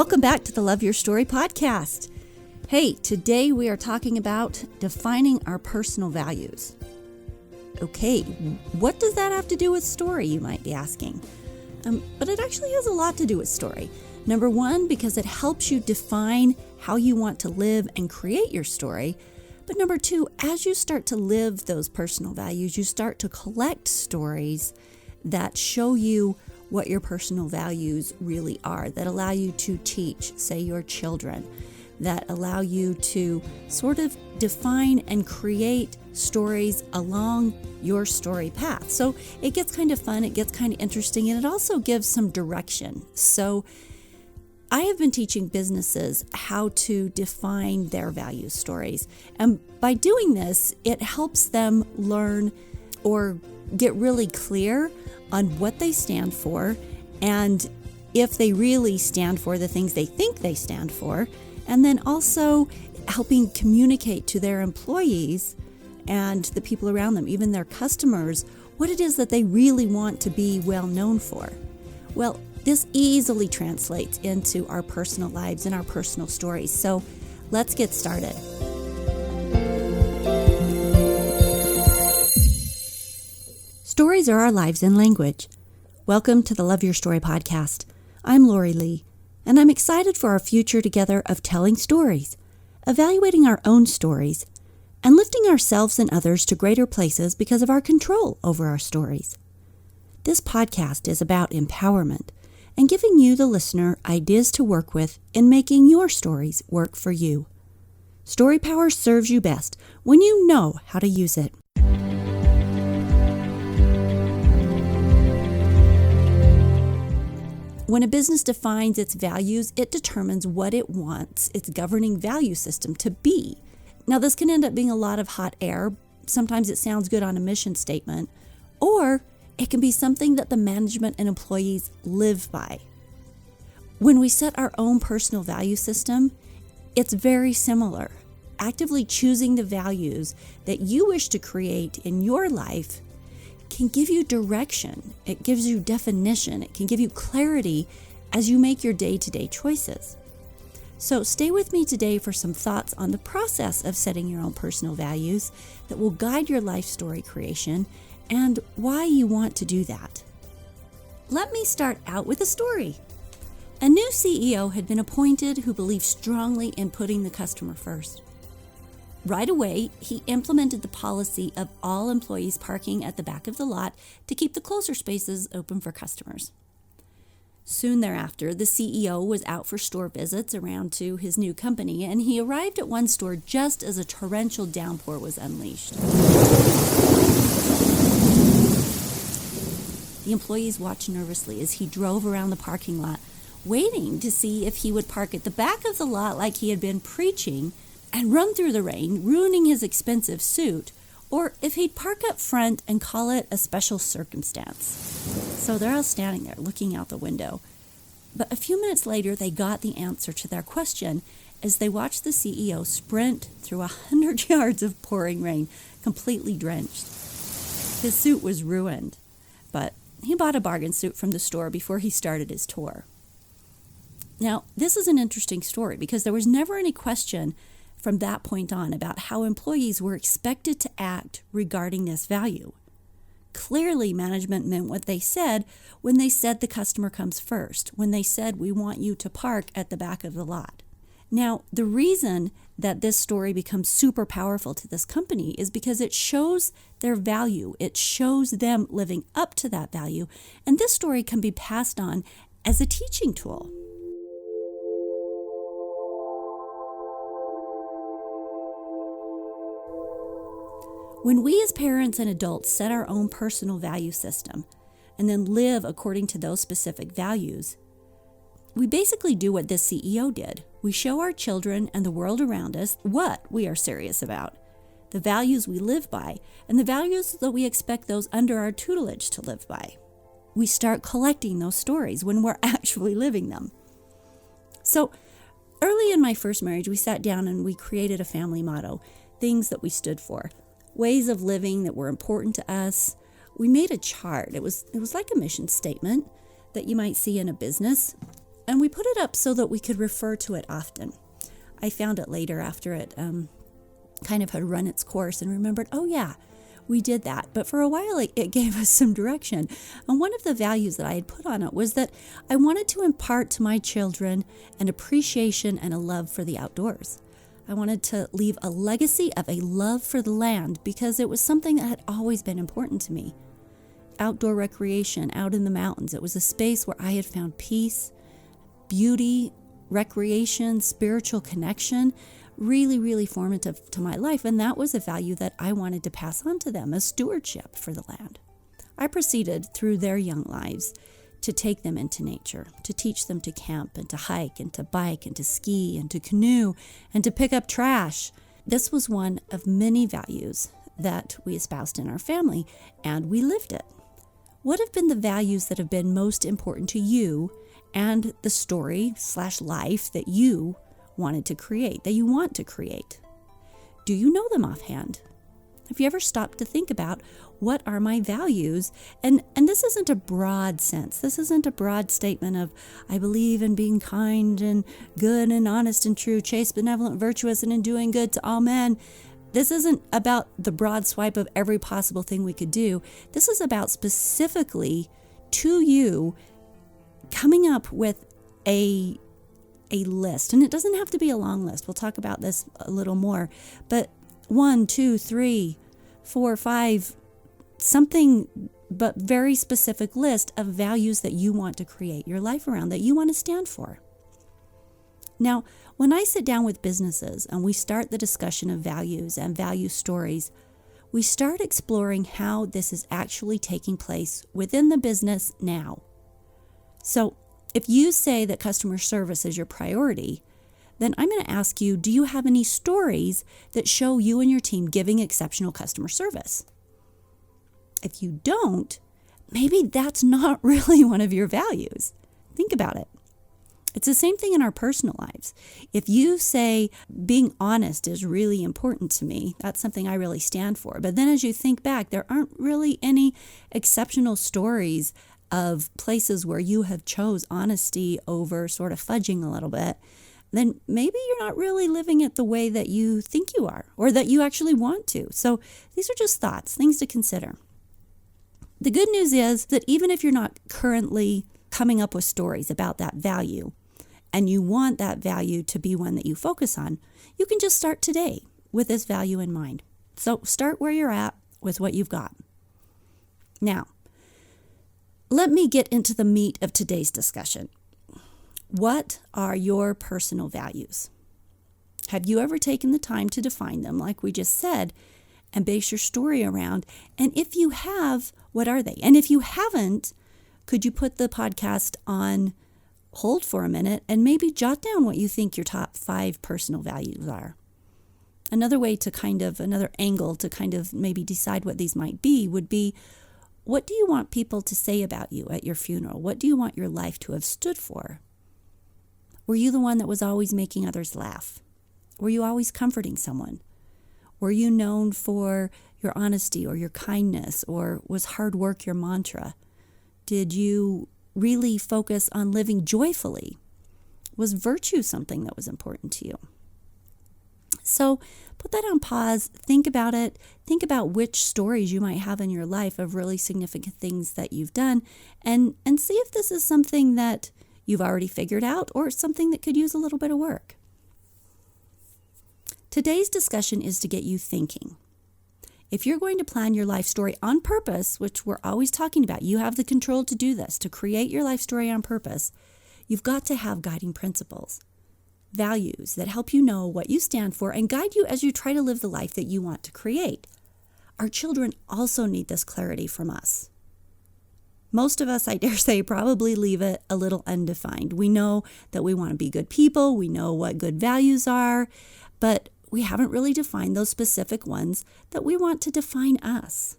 Welcome back to the Love Your Story podcast. Hey, today we are talking about defining our personal values. Okay, what does that have to do with story, you might be asking? But it actually has a lot to do with story. Number one, because it helps you define how you want to live and create your story. But number two, as you start to live those personal values, you start to collect stories that show you what your personal values really are, that allow you to teach, say, your children, that allow you to sort of define and create stories along your story path. So it gets kind of fun, it gets kind of interesting, and it also gives some direction. So I have been teaching businesses how to define their value stories. And by doing this, it helps them learn or get really clear on what they stand for and if they really stand for the things they think they stand for. And then also helping communicate to their employees and the people around them, even their customers, what it is that they really want to be well known for. Well, this easily translates into our personal lives and our personal stories. So let's get started. Stories are our lives in language. Welcome to the Love Your Story podcast. I'm Lori Lee, and I'm excited for our future together of telling stories, evaluating our own stories, and lifting ourselves and others to greater places because of our control over our stories. This podcast is about empowerment and giving you, the listener, ideas to work with in making your stories work for you. Story power serves you best when you know how to use it. When a business defines its values, it determines what it wants its governing value system to be. Now, this can end up being a lot of hot air. Sometimes it sounds good on a mission statement, or it can be something that the management and employees live by. When we set our own personal value system, it's very similar. Actively choosing the values that you wish to create in your life can give you direction. It gives you definition. It can give you clarity as you make your day-to-day choices. So stay with me today for some thoughts on the process of setting your own personal values that will guide your life story creation and why you want to do that. Let me start out with a story. A new CEO had been appointed who believed strongly in putting the customer first. Right away, he implemented the policy of all employees parking at the back of the lot to keep the closer spaces open for customers. Soon thereafter, the CEO was out for store visits around to his new company, and he arrived at one store just as a torrential downpour was unleashed. The employees watched nervously as he drove around the parking lot, waiting to see if he would park at the back of the lot like he had been preaching and run through the rain, ruining his expensive suit, or if he'd park up front and call it a special circumstance. So they're all standing there looking out the window. But a few minutes later, they got the answer to their question as they watched the CEO sprint through 100 yards of pouring rain, completely drenched. His suit was ruined, but he bought a bargain suit from the store before he started his tour. Now, this is an interesting story because there was never any question from that point on about how employees were expected to act regarding this value. Clearly, management meant what they said when they said the customer comes first, when they said we want you to park at the back of the lot. Now, the reason that this story becomes super powerful to this company is because it shows their value. It shows them living up to that value, and this story can be passed on as a teaching tool. When we as parents and adults set our own personal value system and then live according to those specific values, we basically do what this CEO did. We show our children and the world around us what we are serious about, the values we live by, and the values that we expect those under our tutelage to live by. We start collecting those stories when we're actually living them. So early in my first marriage, we sat down and we created a family motto, things that we stood for, ways of living that were important to us. We made a chart. It was like a mission statement that you might see in a business. And we put it up so that we could refer to it often. I found it later after it kind of had run its course and remembered, oh yeah, we did that. But for a while, it gave us some direction. And one of the values that I had put on it was that I wanted to impart to my children an appreciation and a love for the outdoors. I wanted to leave a legacy of a love for the land because it was something that had always been important to me. Outdoor recreation, out in the mountains. It was a space where I had found peace, beauty, recreation, spiritual connection, really, really formative to my life. And that was a value that I wanted to pass on to them, a stewardship for the land. I proceeded through their young lives to take them into nature, to teach them to camp and to hike and to bike and to ski and to canoe and to pick up trash. This was one of many values that we espoused in our family, and we lived it. What have been the values that have been most important to you and the story/life that you wanted to create, that you want to create? Do you know them offhand? Have you ever stopped to think about what are my values? And this isn't a broad sense. This isn't a broad statement of I believe in being kind and good and honest and true, chaste, benevolent, virtuous, and in doing good to all men. This isn't about the broad swipe of every possible thing we could do. This is about specifically to you coming up with a list. And it doesn't have to be a long list. We'll talk about this a little more. But 1, 2, 3, 4, 5, something but very specific list of values that you want to create your life around, that you want to stand for. Now, when I sit down with businesses and we start the discussion of values and value stories, we start exploring how this is actually taking place within the business now. So if you say that customer service is your priority, then I'm going to ask you, do you have any stories that show you and your team giving exceptional customer service? If you don't, maybe that's not really one of your values. Think about it. It's the same thing in our personal lives. If you say being honest is really important to me, that's something I really stand for. But then as you think back, there aren't really any exceptional stories of places where you have chose honesty over sort of fudging a little bit, then maybe you're not really living it the way that you think you are or that you actually want to. So these are just thoughts, things to consider. The good news is that even if you're not currently coming up with stories about that value and you want that value to be one that you focus on, you can just start today with this value in mind. So start where you're at with what you've got. Now, let me get into the meat of today's discussion. What are your personal values? Have you ever taken the time to define them, like we just said, and base your story around? And if you have, what are they? And if you haven't, could you put the podcast on hold for a minute and maybe jot down what you think your top 5 personal values are? Another angle to kind of maybe decide what these might be would be, what do you want people to say about you at your funeral? What do you want your life to have stood for? Were you the one that was always making others laugh? Were you always comforting someone? Were you known for your honesty or your kindness, or was hard work your mantra? Did you really focus on living joyfully? Was virtue something that was important to you? So put that on pause, think about it, think about which stories you might have in your life of really significant things that you've done, and see if this is something that you've already figured out or something that could use a little bit of work. Today's discussion is to get you thinking. If you're going to plan your life story on purpose, which we're always talking about, you have the control to do this, to create your life story on purpose, you've got to have guiding principles, values that help you know what you stand for and guide you as you try to live the life that you want to create. Our children also need this clarity from us. Most of us, I dare say, probably leave it a little undefined. We know that we want to be good people, we know what good values are, but we haven't really defined those specific ones that we want to define us.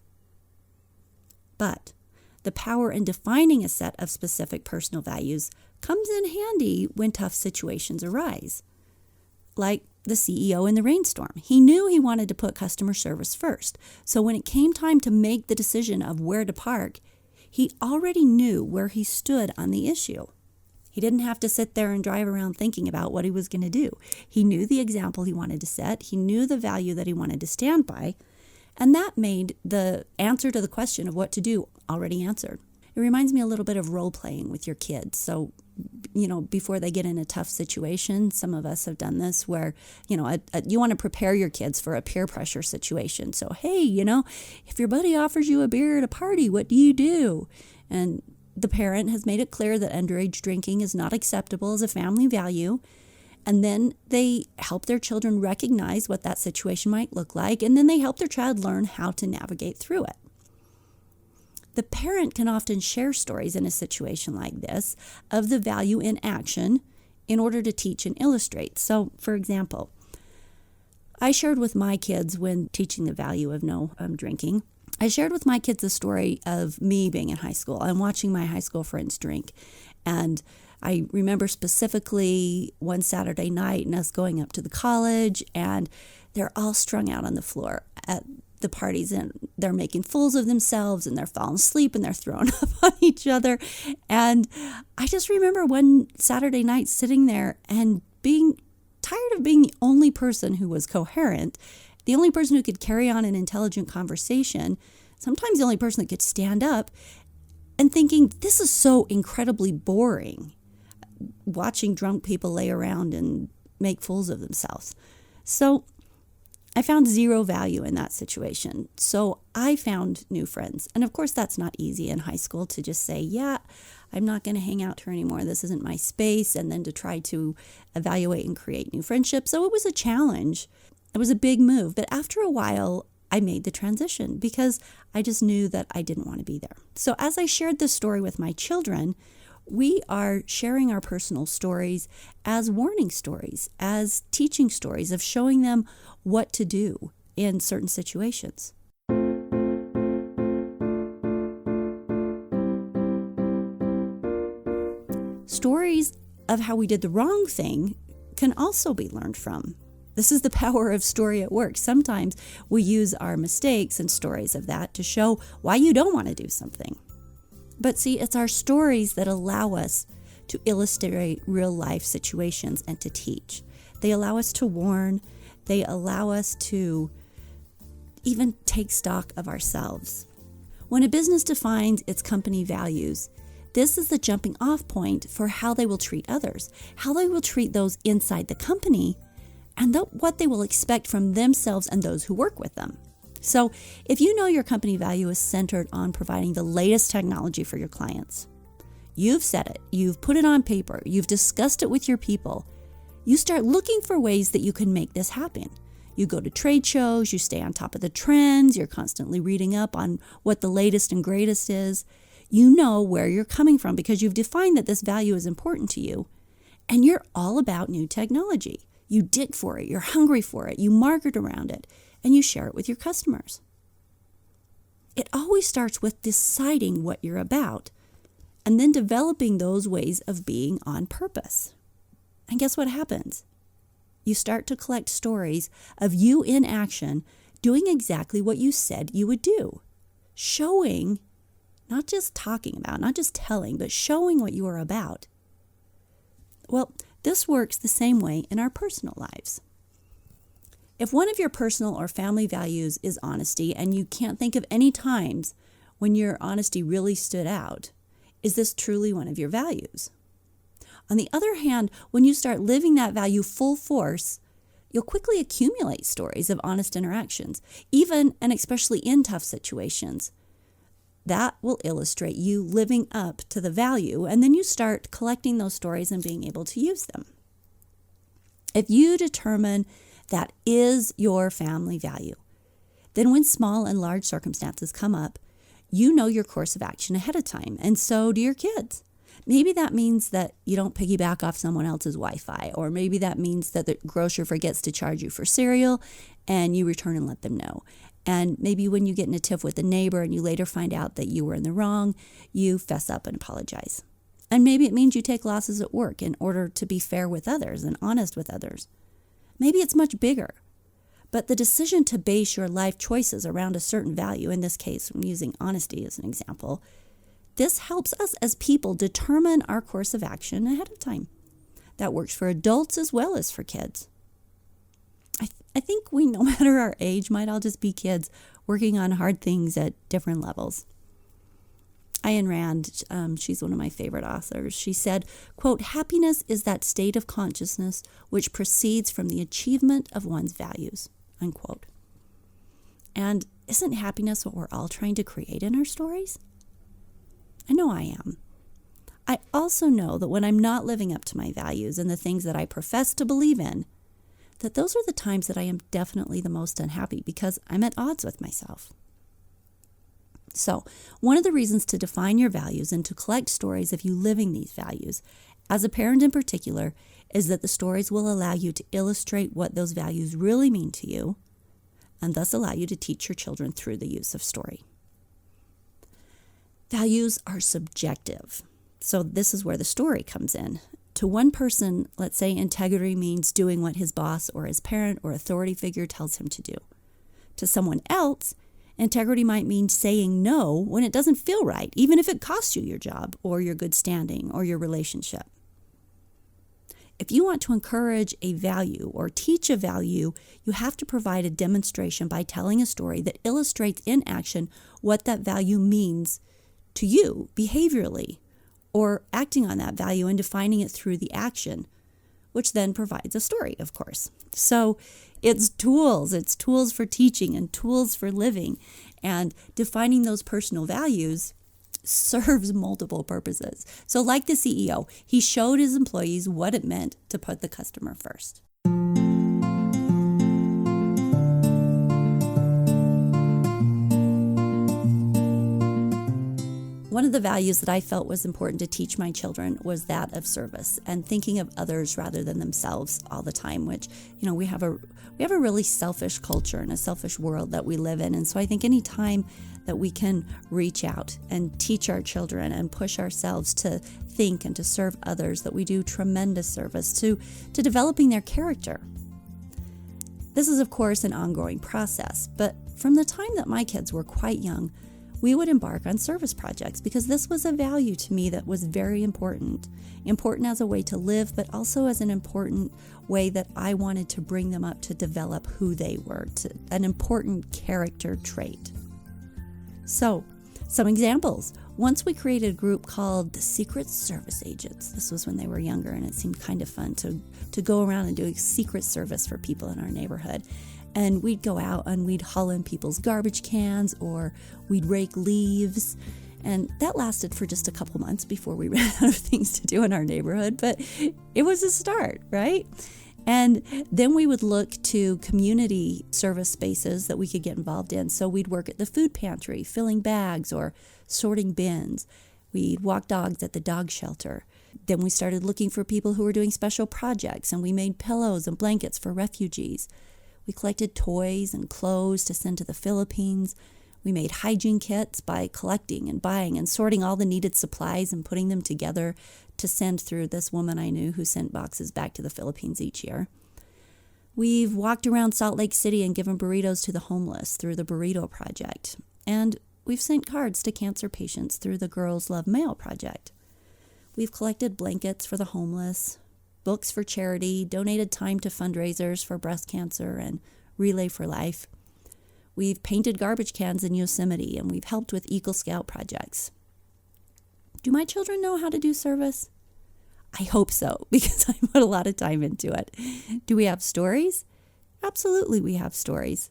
But the power in defining a set of specific personal values comes in handy when tough situations arise. Like the CEO in the rainstorm. He knew he wanted to put customer service first. So when it came time to make the decision of where to park, he already knew where he stood on the issue. He didn't have to sit there and drive around thinking about what he was going to do. He knew the example he wanted to set. He knew the value that he wanted to stand by. And that made the answer to the question of what to do already answered. It reminds me a little bit of role playing with your kids. So, before they get in a tough situation, some of us have done this where, you want to prepare your kids for a peer pressure situation. So, hey, if your buddy offers you a beer at a party, what do you do? And the parent has made it clear that underage drinking is not acceptable as a family value. And then they help their children recognize what that situation might look like. And then they help their child learn how to navigate through it. The parent can often share stories in a situation like this of the value in action in order to teach and illustrate. So, for example, I shared with my kids when teaching the value of no drinking, I shared with my kids the story of me being in high school and watching my high school friends drink. And I remember specifically one Saturday night and us going up to the college, and they're all strung out on the floor at the parties, and they're making fools of themselves, and they're falling asleep, and they're throwing up on each other. And I just remember one Saturday night sitting there and being tired of being the only person who was coherent, the only person who could carry on an intelligent conversation, sometimes the only person that could stand up, and thinking, this is so incredibly boring, watching drunk people lay around and make fools of themselves. So I found zero value in that situation. So I found new friends. And of course, that's not easy in high school to just say, yeah, I'm not going to hang out here anymore. This isn't my space. And then to try to evaluate and create new friendships. So it was a challenge. It was a big move. But after a while, I made the transition because I just knew that I didn't want to be there. So as I shared this story with my children, we are sharing our personal stories as warning stories, as teaching stories of showing them what to do in certain situations. Stories of how we did the wrong thing can also be learned from. This is the power of story at work. Sometimes we use our mistakes and stories of that to show why you don't want to do something. But see, it's our stories that allow us to illustrate real life situations and to teach. They allow us to warn. They allow us to even take stock of ourselves. When a business defines its company values, this is the jumping off point for how they will treat others, how they will treat those inside the company, and what they will expect from themselves and those who work with them. So if you know your company value is centered on providing the latest technology for your clients, you've said it, you've put it on paper, you've discussed it with your people, you start looking for ways that you can make this happen. You go to trade shows, you stay on top of the trends, you're constantly reading up on what the latest and greatest is. You know where you're coming from because you've defined that this value is important to you, and you're all about new technology. You dig for it, you're hungry for it, you market around it, and you share it with your customers. It always starts with deciding what you're about and then developing those ways of being on purpose. And guess what happens? You start to collect stories of you in action doing exactly what you said you would do, showing, not just talking about, not just telling, but showing what you are about. Well, this works the same way in our personal lives. If one of your personal or family values is honesty, and you can't think of any times when your honesty really stood out, is this truly one of your values? On the other hand, when you start living that value full force, you'll quickly accumulate stories of honest interactions, even and especially in tough situations. That will illustrate you living up to the value, and then you start collecting those stories and being able to use them. If you determine that is your family value, then when small and large circumstances come up, you know your course of action ahead of time, and so do your kids. Maybe that means that you don't piggyback off someone else's Wi-Fi, or maybe that means that the grocer forgets to charge you for cereal and you return and let them know. And maybe when you get in a tiff with a neighbor and you later find out that you were in the wrong, you fess up and apologize. And maybe it means you take losses at work in order to be fair with others and honest with others. Maybe it's much bigger. But the decision to base your life choices around a certain value, in this case, I'm using honesty as an example, This helps us as people determine our course of action ahead of time. That works for adults as well as for kids. I think we, no matter our age, might all just be kids working on hard things at different levels. Ayn Rand, she's one of my favorite authors. She said, quote, "Happiness is that state of consciousness which proceeds from the achievement of one's values," unquote. And isn't happiness what we're all trying to create in our stories? I know I am. I also know that when I'm not living up to my values and the things that I profess to believe in, that those are the times that I am definitely the most unhappy because I'm at odds with myself. So, one of the reasons to define your values and to collect stories of you living these values, as a parent in particular, is that the stories will allow you to illustrate what those values really mean to you, and thus allow you to teach your children through the use of story. Values are subjective. So this is where the story comes in. To one person, let's say integrity means doing what his boss or his parent or authority figure tells him to do. To someone else, integrity might mean saying no when it doesn't feel right, even if it costs you your job or your good standing or your relationship. If you want to encourage a value or teach a value, you have to provide a demonstration by telling a story that illustrates in action what that value means to you behaviorally, or acting on that value and defining it through the action, which then provides a story, of course. So it's tools for teaching and tools for living, and defining those personal values serves multiple purposes. So like the CEO, he showed his employees what it meant to put the customer first. One of the values that I felt was important to teach my children was that of service and thinking of others rather than themselves all the time, which, we have a really selfish culture and a selfish world that we live in. And so I think any time that we can reach out and teach our children and push ourselves to think and to serve others, that we do tremendous service to developing their character. This is, of course, an ongoing process, but from the time that my kids were quite young, we would embark on service projects because this was a value to me that was very important as a way to live, but also as an important way that I wanted to bring them up to develop who they were, an important character trait. So, some examples. Once we created a group called the Secret Service Agents. This was when they were younger, and it seemed kind of fun to go around and do a secret service for people in our neighborhood. And we'd go out and we'd haul in people's garbage cans, or we'd rake leaves. And that lasted for just a couple months before we ran out of things to do in our neighborhood. But it was a start, right? And then we would look to community service spaces that we could get involved in. So we'd work at the food pantry, filling bags or sorting bins. We'd walk dogs at the dog shelter. Then we started looking for people who were doing special projects, and we made pillows and blankets for refugees. We collected toys and clothes to send to the Philippines. We made hygiene kits by collecting and buying and sorting all the needed supplies and putting them together to send through this woman I knew who sent boxes back to the Philippines each year. We've walked around Salt Lake City and given burritos to the homeless through the Burrito Project. And we've sent cards to cancer patients through the Girls Love Mail Project. We've collected blankets for the homeless, books for charity, donated time to fundraisers for breast cancer and Relay for Life. We've painted garbage cans in Yosemite, and we've helped with Eagle Scout projects. Do my children know how to do service? I hope so, because I put a lot of time into it. Do we have stories? Absolutely, we have stories.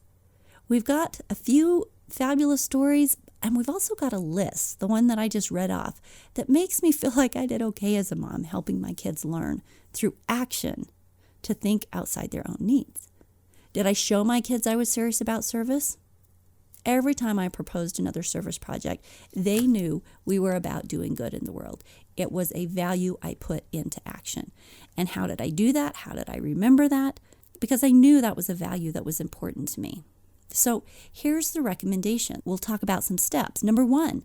We've got a few fabulous stories, and we've also got a list, the one that I just read off, that makes me feel like I did okay as a mom, helping my kids learn through action to think outside their own needs. Did I show my kids I was serious about service? Every time I proposed another service project, they knew we were about doing good in the world. It was a value I put into action. And how did I do that? How did I remember that? Because I knew that was a value that was important to me. So here's the recommendation. We'll talk about some steps. Number 1,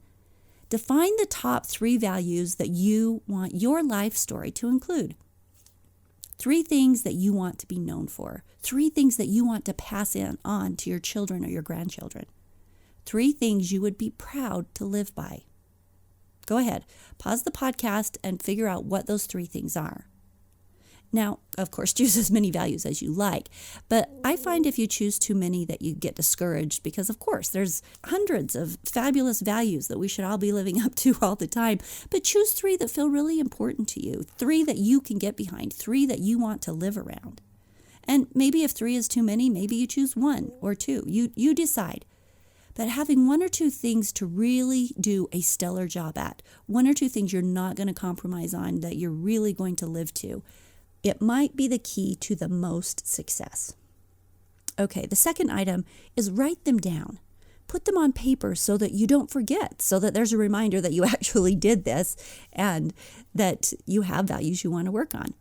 define the top 3 values that you want your life story to include. 3 things that you want to be known for. 3 things that you want to pass on to your children or your grandchildren. 3 things you would be proud to live by. Go ahead, pause the podcast and figure out what those 3 things are. Now, of course, choose as many values as you like, but I find if you choose too many that you get discouraged because, of course, there's hundreds of fabulous values that we should all be living up to all the time, but choose 3 that feel really important to you, 3 that you can get behind, 3 that you want to live around. And maybe if 3 is too many, maybe you choose 1 or 2. You decide. But having 1 or 2 things to really do a stellar job at, 1 or 2 things you're not going to compromise on that you're really going to live to, it might be the key to the most success. Okay, the second item is write them down. Put them on paper so that you don't forget, so that there's a reminder that you actually did this and that you have values you want to work on.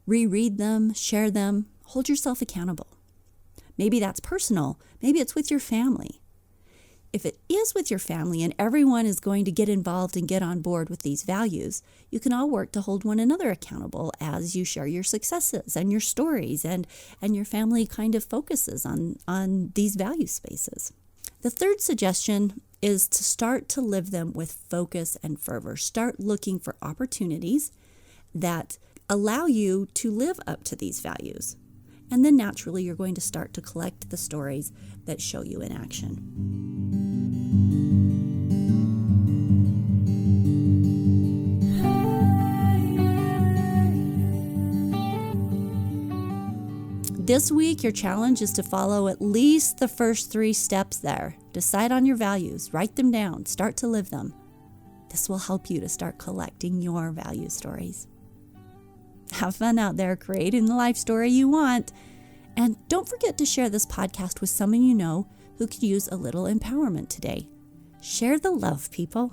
Reread them, share them, hold yourself accountable. Maybe that's personal. Maybe it's with your family. If it is with your family and everyone is going to get involved and get on board with these values, you can all work to hold one another accountable as you share your successes and your stories and your family kind of focuses on these value spaces. The third suggestion is to start to live them with focus and fervor. Start looking for opportunities that allow you to live up to these values. And then naturally, you're going to start to collect the stories that show you in action. This week, your challenge is to follow at least the first 3 steps there. Decide on your values, write them down, start to live them. This will help you to start collecting your value stories. Have fun out there creating the life story you want. And don't forget to share this podcast with someone you know who could use a little empowerment today. Share the love, people.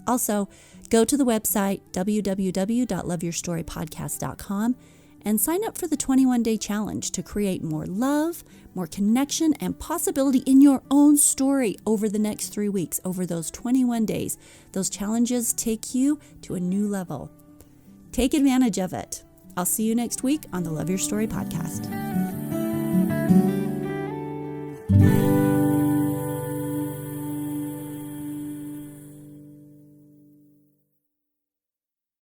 Also, go to the website www.loveyourstorypodcast.com and sign up for the 21-day challenge to create more love, more connection, and possibility in your own story over the next 3 weeks, over those 21 days. Those challenges take you to a new level. Take advantage of it. I'll see you next week on the Love Your Story podcast.